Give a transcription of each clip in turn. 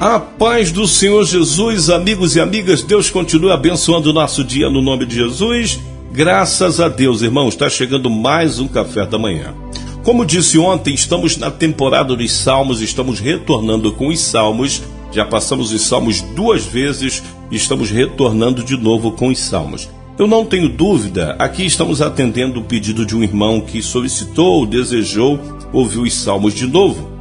A paz do Senhor Jesus, amigos e amigas, Deus continue abençoando o nosso dia no nome de Jesus. Graças a Deus, irmãos, está chegando mais um café da manhã. Como disse ontem, estamos na temporada dos Salmos, estamos retornando com os Salmos. Já passamos os Salmos 2 vezes e estamos retornando de novo com os Salmos. Eu não tenho dúvida, aqui estamos atendendo o pedido de um irmão que solicitou, desejou ouvir os Salmos de novo.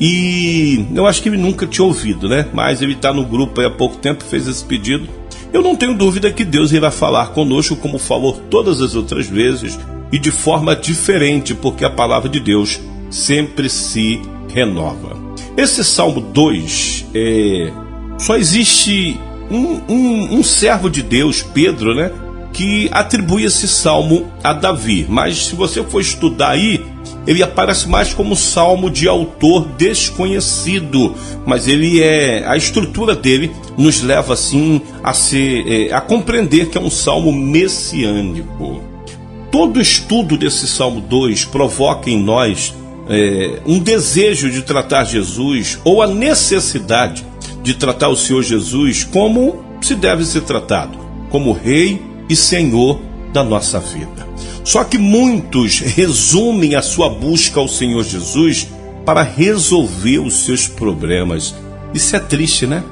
E eu acho que ele nunca tinha ouvido, né? Mas ele está no grupo há pouco tempo, fez esse pedido. Eu não tenho dúvida que Deus irá falar conosco como falou todas as outras vezes e de forma diferente, porque a palavra de Deus sempre se renova. Esse Salmo 2, só existe um servo de Deus, Pedro, né? Que atribui esse salmo a Davi. Mas se você for estudar aí, ele aparece mais como salmo de autor desconhecido, mas a estrutura dele nos leva assim a compreender que é um salmo messiânico. Todo estudo desse Salmo 2 provoca em nós um desejo de tratar Jesus, ou a necessidade de tratar o Senhor Jesus como se deve ser tratado, como Rei e Senhor da nossa vida. Só que muitos resumem a sua busca ao Senhor Jesus para resolver os seus problemas. Isso é triste, né?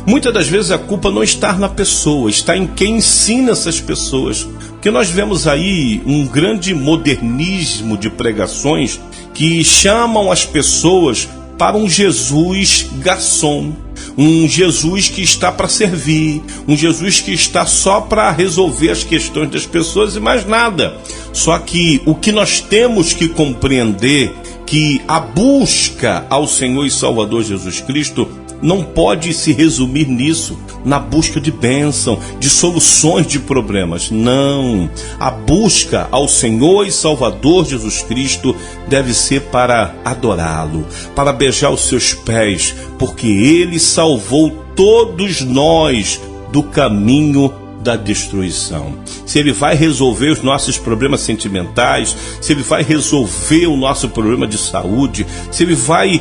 Muitas das vezes a culpa não está na pessoa, está em quem ensina essas pessoas. Porque nós vemos aí um grande modernismo de pregações que chamam as pessoas para um Jesus garçom, um Jesus que está para servir, um Jesus que está só para resolver as questões das pessoas e mais nada. Só que o que nós temos que compreender que a busca ao Senhor e Salvador Jesus Cristo não pode se resumir nisso, na busca de bênção, de soluções de problemas. Não, a busca ao Senhor e Salvador Jesus Cristo deve ser para adorá-lo, para beijar os seus pés, porque Ele salvou todos nós do caminho da destruição. Se Ele vai resolver os nossos problemas sentimentais, se Ele vai resolver o nosso problema de saúde, se Ele vai,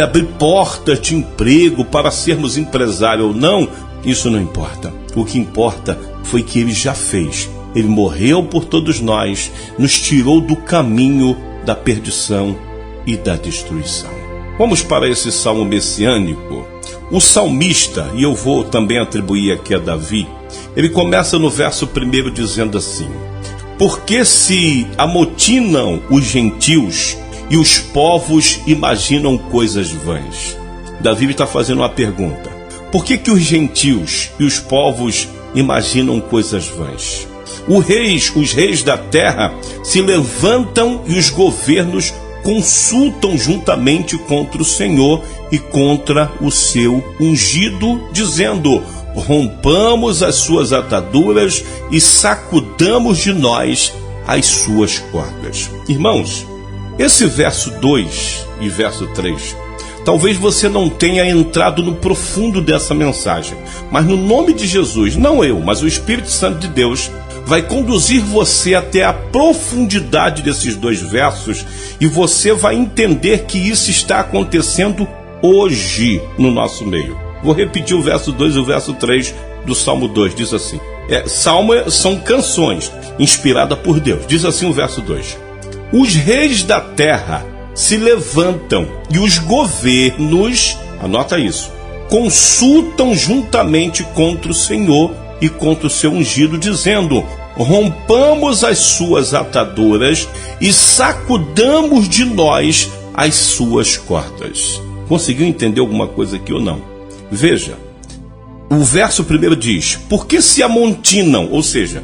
abrir portas de emprego para sermos empresários ou não, isso não importa. O que importa foi que Ele já fez. Ele morreu por todos nós, nos tirou do caminho da perdição e da destruição. Vamos para esse salmo messiânico. O salmista, e eu vou também atribuir aqui a Davi, ele começa no verso 1 dizendo assim: porque se amotinam os gentios e os povos imaginam coisas vãs? Davi está fazendo uma pergunta. Por que os gentios e os povos imaginam coisas vãs? Os reis da terra se levantam e os governos consultam juntamente contra o Senhor e contra o seu ungido, dizendo: rompamos as suas ataduras e sacudamos de nós as suas cordas. Irmãos, esse verso 2 e verso 3, talvez você não tenha entrado no profundo dessa mensagem, mas no nome de Jesus, não eu, mas o Espírito Santo de Deus vai conduzir você até a profundidade desses 2 versos e você vai entender que isso está acontecendo hoje no nosso meio. Vou repetir o verso 2 e o verso 3 do Salmo 2, diz assim. Salmo são canções inspiradas por Deus. Diz assim o verso 2. Os reis da terra se levantam e os governos, anota isso, consultam juntamente contra o Senhor e contra o seu ungido, dizendo: rompamos as suas ataduras e sacudamos de nós as suas cordas. Conseguiu entender alguma coisa aqui ou não? Veja, o verso 1 diz: por que se amontinam? Ou seja,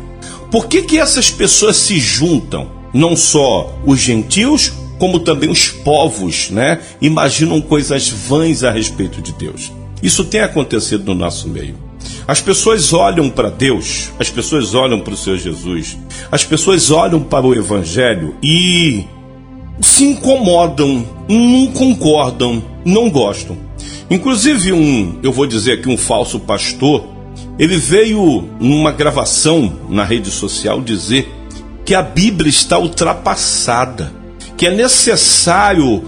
por que essas pessoas se juntam? Não só os gentios, como também os povos, né? Imaginam coisas vãs a respeito de Deus. Isso tem acontecido no nosso meio. As pessoas olham para Deus, as pessoas olham para o Senhor Jesus, as pessoas olham para o Evangelho e se incomodam, não concordam, não gostam. Inclusive eu vou dizer aqui, um falso pastor, ele veio numa gravação na rede social dizer que a Bíblia está ultrapassada, que é necessário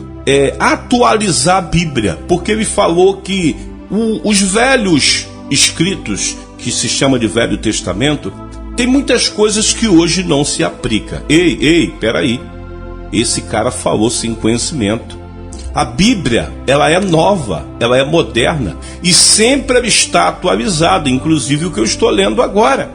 atualizar a Bíblia, porque ele falou que Os velhos escritos, que se chama de Velho Testamento, tem muitas coisas que hoje não se aplica. Ei, peraí. Esse cara falou sem conhecimento. A Bíblia, ela é nova, ela é moderna e sempre ela está atualizada, inclusive o que eu estou lendo agora.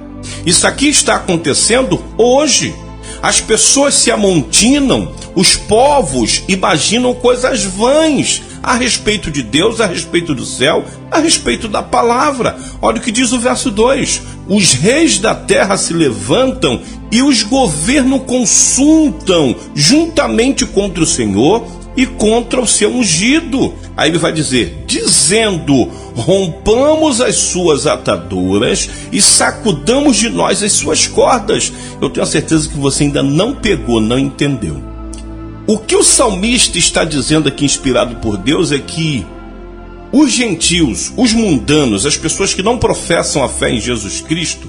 Isso aqui está acontecendo hoje. As pessoas se amontinam, os povos imaginam coisas vãs a respeito de Deus, a respeito do céu, a respeito da palavra. Olha o que diz o verso 2. Os reis da terra se levantam e os governos consultam juntamente contra o Senhor e contra o seu ungido. Aí ele vai dizer, dizendo, rompamos as suas ataduras e sacudamos de nós as suas cordas. Eu tenho a certeza que você ainda não pegou, não entendeu. O que o salmista está dizendo aqui, inspirado por Deus, é que os gentios, os mundanos, as pessoas que não professam a fé em Jesus Cristo,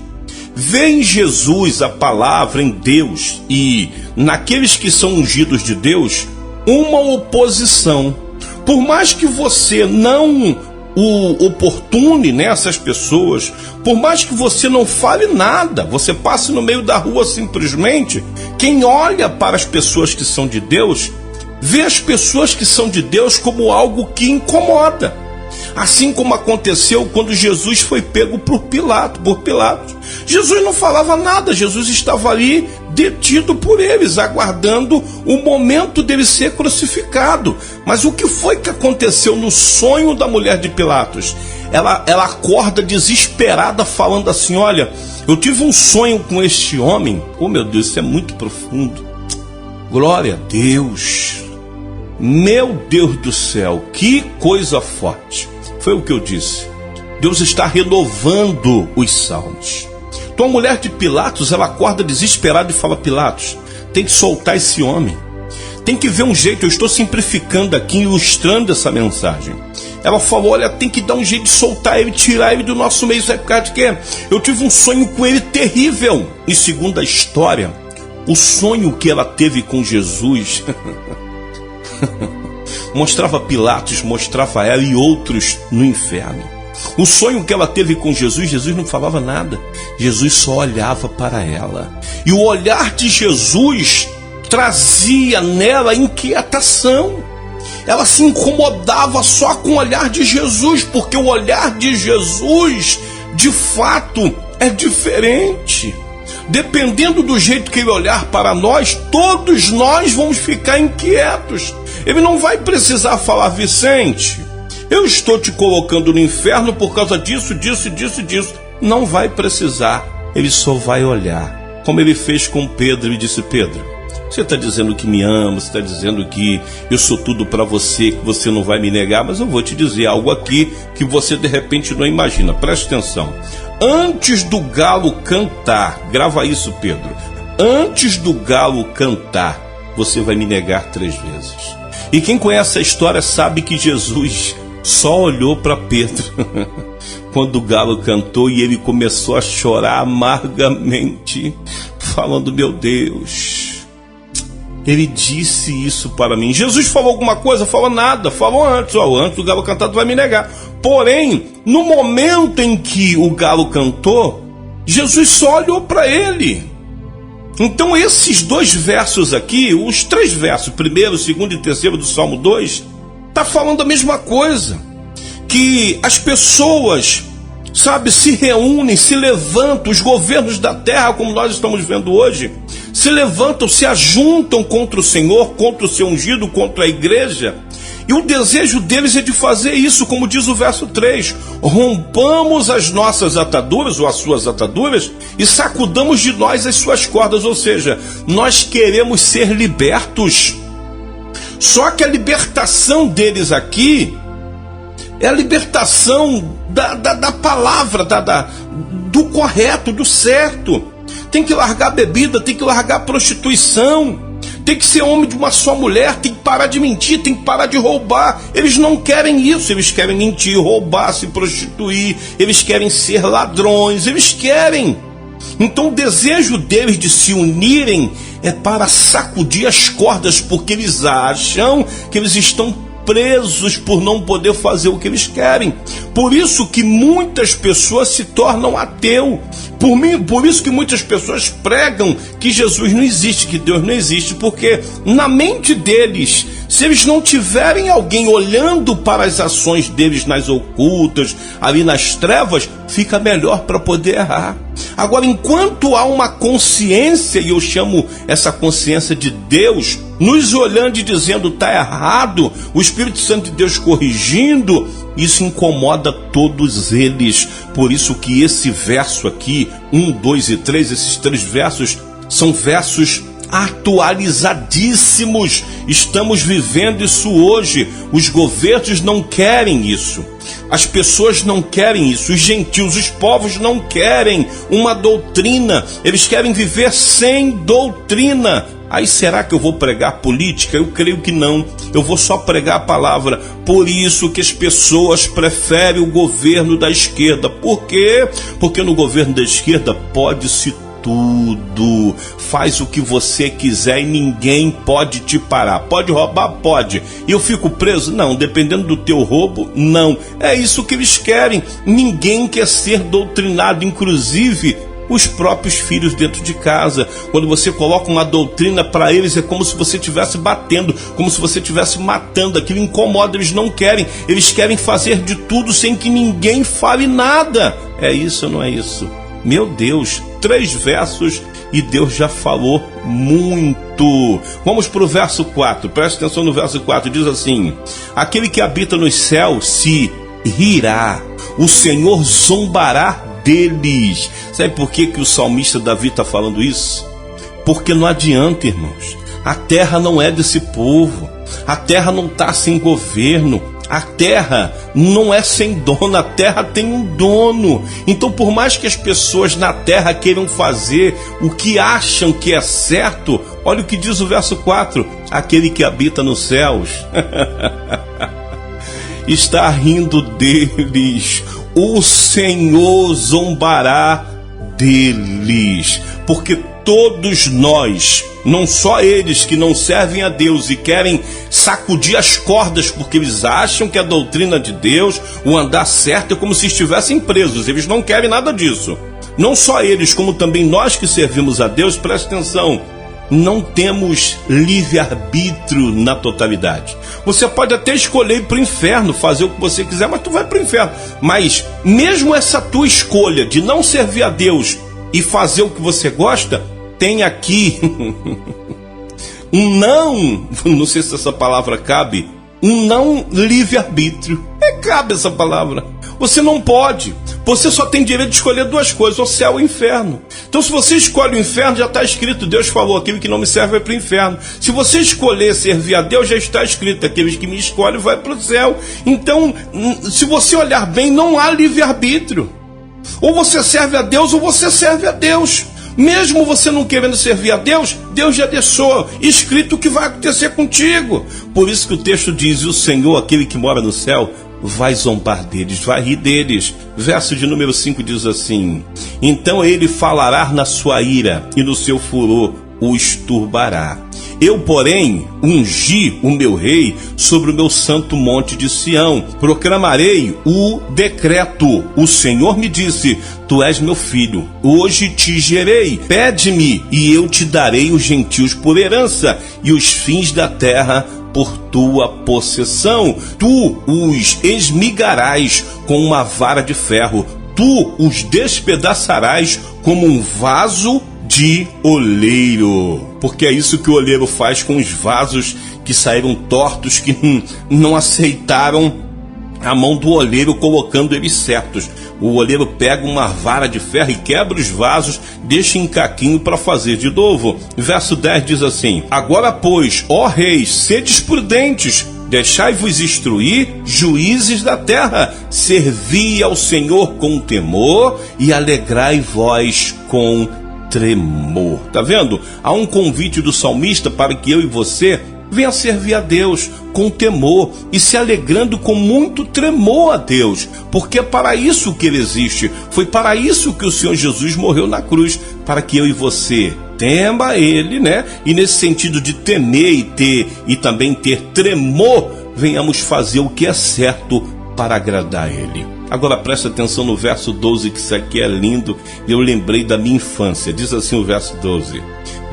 veem em Jesus, a palavra, em Deus e naqueles que são ungidos de Deus, uma oposição. Por mais que você não o oportune nessas pessoas, por mais que você não fale nada, você passe no meio da rua simplesmente, quem olha para as pessoas que são de Deus, vê as pessoas que são de Deus como algo que incomoda. Assim como aconteceu quando Jesus foi pego por Pilatos. Jesus não falava nada, Jesus estava ali detido por eles, aguardando o momento dele ser crucificado. Mas o que foi que aconteceu no sonho da mulher de Pilatos? Ela acorda desesperada falando assim, olha, eu tive um sonho com este homem. Oh meu Deus, isso é muito profundo. Glória a Deus. Meu Deus do céu, que coisa forte. Foi o que eu disse. Deus está renovando os salmos. Então a mulher de Pilatos, ela acorda desesperada e fala, Pilatos, tem que soltar esse homem. Tem que ver um jeito, eu estou simplificando aqui, ilustrando essa mensagem. Ela falou, olha, tem que dar um jeito de soltar ele, tirar ele do nosso meio. Sabe por causa de quê? Eu tive um sonho com ele terrível. E segundo a história, o sonho que ela teve com Jesus mostrava Pilatos, mostrava ela e outros no inferno. O sonho que ela teve com Jesus, Jesus não falava nada. Jesus só olhava para ela. E o olhar de Jesus trazia nela inquietação. Ela se incomodava só com o olhar de Jesus, porque o olhar de Jesus, de fato, é diferente. Dependendo do jeito que ele olhar para nós, todos nós vamos ficar inquietos. Ele não vai precisar falar, Vicente, eu estou te colocando no inferno por causa disso. Não vai precisar. Ele só vai olhar. Como ele fez com Pedro e disse, Pedro, você está dizendo que me ama, você está dizendo que eu sou tudo para você, que você não vai me negar, mas eu vou te dizer algo aqui que você de repente não imagina. Preste atenção. Antes do galo cantar, grava isso, Pedro. Antes do galo cantar, você vai me negar 3 vezes. E quem conhece a história sabe que Jesus só olhou para Pedro quando o galo cantou e ele começou a chorar amargamente, falando, meu Deus, ele disse isso para mim. Jesus falou alguma coisa? Falou nada, falou antes, antes do galo cantar tu vai me negar. Porém, no momento em que o galo cantou, Jesus só olhou para ele. Então esses 2 versos aqui, os 3 versos, primeiro, segundo e terceiro do Salmo 2, está falando a mesma coisa. Que as pessoas, se reúnem, se levantam, os governos da terra, como nós estamos vendo hoje, se levantam, se ajuntam contra o Senhor, contra o seu ungido, contra a igreja. E o desejo deles é de fazer isso, como diz o verso 3. Rompamos as nossas ataduras, ou as suas ataduras, e sacudamos de nós as suas cordas. Ou seja, nós queremos ser libertos. Só que a libertação deles aqui é a libertação da palavra, do correto, do certo. Tem que largar a bebida, tem que largar a prostituição. Tem que ser homem de uma só mulher, tem que parar de mentir, tem que parar de roubar. Eles não querem isso, eles querem mentir, roubar, se prostituir, eles querem ser ladrões, eles querem. Então o desejo deles de se unirem é para sacudir as cordas, porque eles acham que eles estão presos por não poder fazer o que eles querem. Por isso que muitas pessoas se tornam ateu. Por isso que muitas pessoas pregam que Jesus não existe, que Deus não existe, porque na mente deles, se eles não tiverem alguém olhando para as ações deles nas ocultas, ali nas trevas, fica melhor para poder errar. Agora, enquanto há uma consciência, e eu chamo essa consciência de Deus, nos olhando e dizendo está errado, o Espírito Santo de Deus corrigindo, isso incomoda todos eles. Por isso que esse verso aqui, 1, 2 e 3, esses 3 versos, são versos atualizadíssimos. Estamos vivendo isso hoje. Os governos não querem isso. As pessoas não querem isso. Os gentios, os povos não querem uma doutrina. Eles querem viver sem doutrina. Aí será que eu vou pregar política? Eu creio que não. Eu vou só pregar a palavra. Por isso que as pessoas preferem o governo da esquerda. Por quê? Porque no governo da esquerda pode-se tudo, faz o que você quiser e ninguém pode te parar. Pode roubar? Pode. E eu fico preso? Não. Dependendo do teu roubo? Não. É isso que eles querem. Ninguém quer ser doutrinado, inclusive os próprios filhos dentro de casa. Quando você coloca uma doutrina para eles, é como se você estivesse batendo, como se você estivesse matando. Aquilo incomoda, eles não querem. Eles querem fazer de tudo sem que ninguém fale nada. É isso ou não é isso? Meu Deus, 3 versos e Deus já falou muito. Vamos para o verso 4, presta atenção no verso 4, diz assim: aquele que habita nos céus se rirá, o Senhor zombará deles. Sabe por que o salmista Davi está falando isso? Porque não adianta, irmãos, a terra não é desse povo, a terra não está sem governo, a terra não é sem dono, a terra tem um dono. Então, por mais que as pessoas na terra queiram fazer o que acham que é certo, olha o que diz o verso 4: aquele que habita nos céus está rindo deles, o Senhor zombará deles. Porque todos nós, não só eles que não servem a Deus e querem sacudir as cordas porque eles acham que a doutrina de Deus, o andar certo, é como se estivessem presos. Eles não querem nada disso. Não só eles, como também nós que servimos a Deus, presta atenção, não temos livre-arbítrio na totalidade. Você pode até escolher ir para o inferno, fazer o que você quiser, mas tu vai para o inferno. Mas mesmo essa tua escolha de não servir a Deus e fazer o que você gosta, tem aqui um não sei se essa palavra cabe, um não livre-arbítrio. Cabe essa palavra. Você não pode. Você só tem direito de escolher 2 coisas, o céu e o inferno. Então, se você escolhe o inferno, já está escrito, Deus falou, aquele que não me serve vai para o inferno. Se você escolher servir a Deus, já está escrito, aqueles que me escolhem vai para o céu. Então, se você olhar bem, não há livre-arbítrio. Ou você serve a Deus, ou você serve a Deus. Mesmo você não querendo servir a Deus, Deus já deixou escrito o que vai acontecer contigo. Por isso que o texto diz, o Senhor, aquele que mora no céu, vai zombar deles, vai rir deles. Verso de número 5 diz assim: então ele falará na sua ira e no seu furor os turbará. Eu, porém, ungi o meu rei sobre o meu santo monte de Sião. Proclamarei o decreto. O Senhor me disse, tu és meu filho, hoje te gerei. Pede-me e eu te darei os gentios por herança e os fins da terra por tua possessão. Tu os esmigarás com uma vara de ferro. Tu os despedaçarás como um vaso de oleiro. Porque é isso que o oleiro faz com os vasos que saíram tortos, que não aceitaram a mão do oleiro colocando eles certos. O oleiro pega uma vara de ferro e quebra os vasos, deixa em caquinho para fazer de novo. Verso 10 diz assim: agora, pois, ó reis, sedes prudentes, deixai-vos instruir, juízes da terra, servi ao Senhor com temor e alegrai-vos com tremor. Tá vendo? Há um convite do salmista para que eu e você venha servir a Deus com temor e se alegrando com muito tremor a Deus, porque é para isso que Ele existe. Foi para isso que o Senhor Jesus morreu na cruz, para que eu e você tema Ele, né? E nesse sentido de temer e também ter tremor venhamos fazer o que é certo para agradar a Ele. Agora preste atenção no verso 12, que isso aqui é lindo, e eu lembrei da minha infância. Diz assim o verso 12: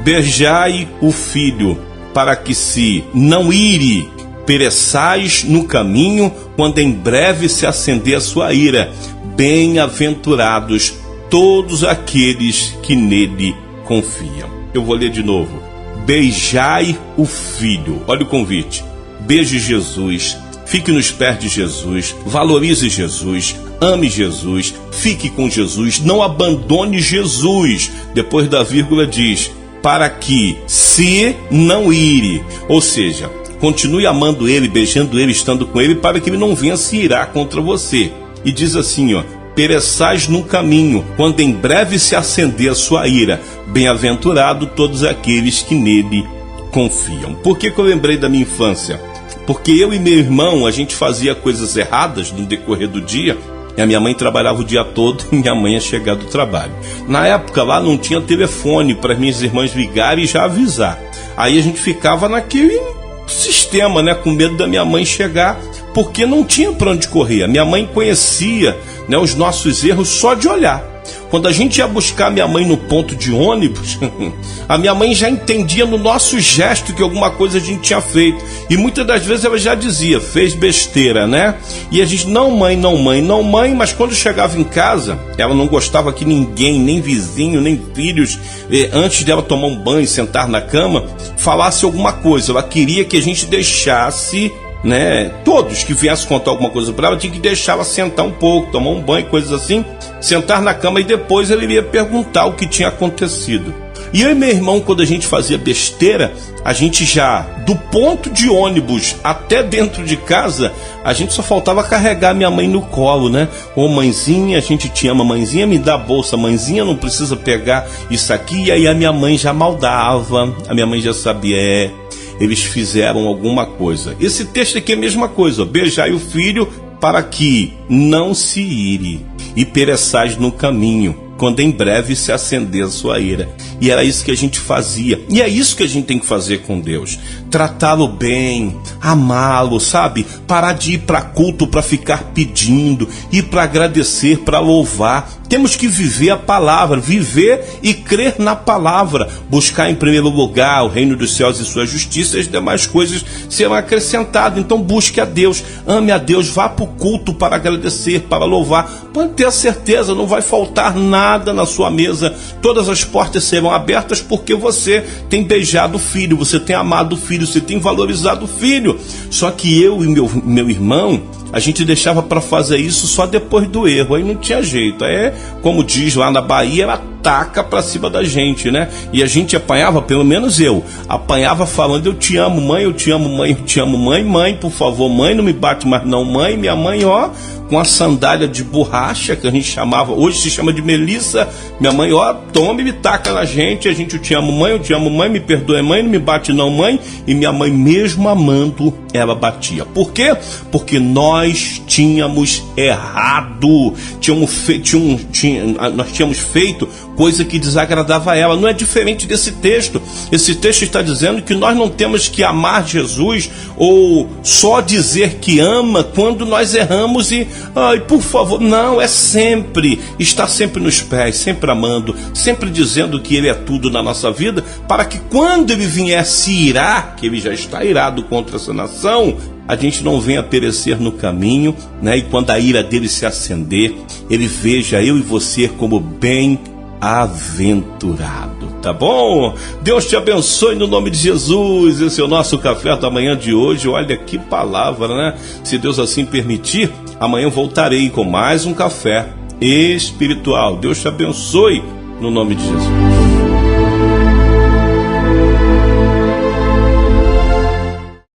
beijai o filho, para que se não ire, pereçais no caminho, quando em breve se acender a sua ira. Bem-aventurados todos aqueles que nele confiam. Eu vou ler de novo. Beijai o filho. Olha o convite. Beije Jesus. Fique nos pés de Jesus. Valorize Jesus. Ame Jesus. Fique com Jesus. Não abandone Jesus. Depois da vírgula diz: para que se não ire. Ou seja, continue amando Ele, beijando Ele, estando com Ele, para que Ele não venha se irar contra você. E diz assim, ó: pereçais no caminho, quando em breve se acender a sua ira. Bem-aventurado todos aqueles que nele confiam. Por que eu lembrei da minha infância? Porque eu e meu irmão, a gente fazia coisas erradas no decorrer do dia, e a minha mãe trabalhava o dia todo e minha mãe ia chegar do trabalho. Na época lá não tinha telefone para minhas irmãs ligarem e já avisar. Aí a gente ficava naquele sistema, né, com medo da minha mãe chegar, porque não tinha para onde correr. A minha mãe conhecia, né, os nossos erros só de olhar. Quando a gente ia buscar minha mãe no ponto de ônibus, a minha mãe já entendia no nosso gesto que alguma coisa a gente tinha feito. E muitas das vezes ela já dizia: fez besteira, né? E a gente: não mãe, não mãe, não mãe. Mas quando chegava em casa, ela não gostava que ninguém, nem vizinho, nem filhos, antes dela tomar um banho e sentar na cama, falasse alguma coisa. Ela queria que a gente deixasse, né, todos que viessem contar alguma coisa para ela, tinha que deixar ela sentar um pouco, tomar um banho, coisas assim, sentar na cama, e depois ele iria perguntar o que tinha acontecido. E eu e meu irmão, quando a gente fazia besteira, a gente já, do ponto de ônibus até dentro de casa, a gente só faltava carregar minha mãe no colo, né? Ô mãezinha, a gente te ama, mãezinha, me dá a bolsa, mãezinha, não precisa pegar isso aqui. E aí a minha mãe já maldava, a minha mãe já sabia, eles fizeram alguma coisa. Esse texto aqui é a mesma coisa: beijai o filho, para que não se ire, e pereçais no caminho, quando em breve se acender a sua ira. E era isso que a gente fazia. E é isso que a gente tem que fazer com Deus: tratá-lo bem, amá-lo, sabe? Parar de ir para culto para ficar pedindo, ir para agradecer, para louvar. Temos que viver a palavra, viver e crer na palavra, buscar em primeiro lugar o reino dos céus e sua justiça, e as demais coisas serão acrescentadas. Então busque a Deus, ame a Deus, vá para o culto para agradecer, para louvar. Pode ter a certeza, não vai faltar nada na sua mesa, todas as portas serão abertas, porque você tem beijado o filho, você tem amado o filho, você tem valorizado o filho. Só que eu e meu irmão, a gente deixava para fazer isso só depois do erro, aí não tinha jeito. Aí, como diz lá na Bahia, ela taca para cima da gente, né? E a gente apanhava, pelo menos eu, apanhava falando: eu te amo, mãe, eu te amo, mãe, eu te amo, mãe, mãe, por favor, mãe, não me bate mais não, mãe. Minha mãe, ó, com a sandália de borracha, que a gente chamava, hoje se chama de Melissa, minha mãe, ó, toma e me taca na gente, a gente: eu te amo, mãe, me perdoe, mãe, não me bate não, mãe. E minha mãe, mesmo amando, ela batia. Por quê? Porque nós tínhamos errado, nós tínhamos feito coisa que desagradava a ela. Não é diferente desse texto. Esse texto está dizendo que nós não temos que amar Jesus ou só dizer que ama quando nós erramos e, ai, por favor, não, é sempre, está sempre nos pés, sempre amando, sempre dizendo que Ele é tudo na nossa vida, para que quando Ele vier se irar, que Ele já está irado contra essa nação, a gente não venha perecer no caminho, né? E quando a ira dele se acender, Ele veja eu e você como bem-aventurado, tá bom? Deus te abençoe no nome de Jesus. Esse é o nosso café da manhã de hoje. Olha que palavra, né? Se Deus assim permitir, amanhã eu voltarei com mais um café espiritual. Deus te abençoe no nome de Jesus.